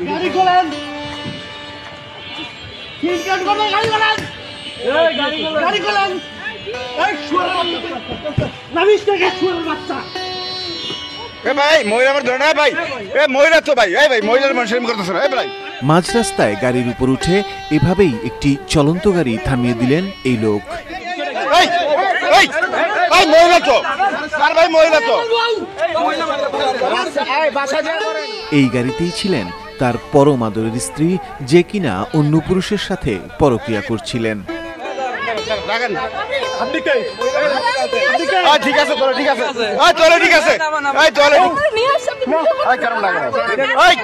গাড়ি খোলেন ঠিক কাজ করবেন গাড়ি খোলেন এই গাড়ি খোলেন এই শুয়ারের বাচ্চা নামিস থেকে শুয়ারের বাচ্চা এ ভাই মহিলা আমার ধরে না ভাই এ মহিলা তো ভাই এই ভাই মহিলার মানুষের করতেছ না এই ভাই মাঝ রাস্তায় গাড়ির উপর উঠে এভাবেই একটি চলন্ত গাড়ি থামিয়ে দিলেন এই লোক। এই এই এই মহিলা তো আর ভাই মহিলা তো এই গাড়িতেই ছিলেন তার পরম আদরের স্ত্রী, যে কিনা অন্য পুরুষের সাথে পরক্রিয়া করছিলেন। ঠিক আছে তোরা ঠিক আছে তোরা ঠিক আছে এই তোরা এই কারণ লাগে এই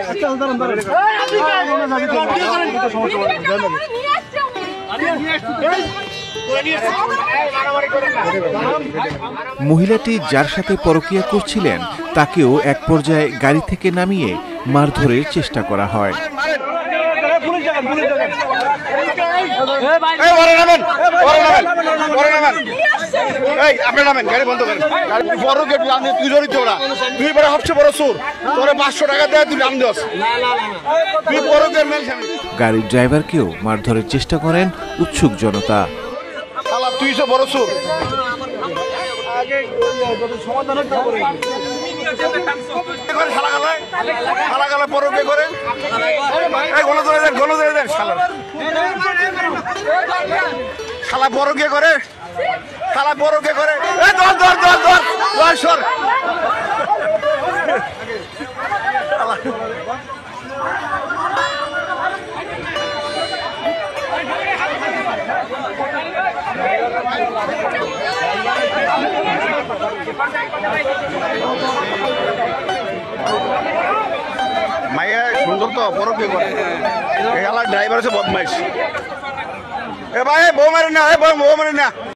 মহিলাটি যার সাথে পরক্রিয়া করছিলেন তাকেও এক পর্যায়ে গাড়ি থেকে নামিয়ে মারধরের চেষ্টা করা হয়। আপনি নামেন গাড়ি বন্ধ করেন বড় গেট তুই জড়িত ওরা তুই বড় সবচেয়ে বড় চোর তোর 500 টাকা দেয় তুই নাম দিস তুই বড় গেট মেল গাড়ির ড্রাইভারকেও মারধরের চেষ্টা করেন উৎসুক জনতা। শালা তুই সব বড় চোর শালা বড় কে করে শালা বড় কে করে ধর সর মাইয়া সুন্দর তো বড় কে করে এই ড্রাইভার আছে বদমাইশ এ ভাই বউ মারি না বউ মারি না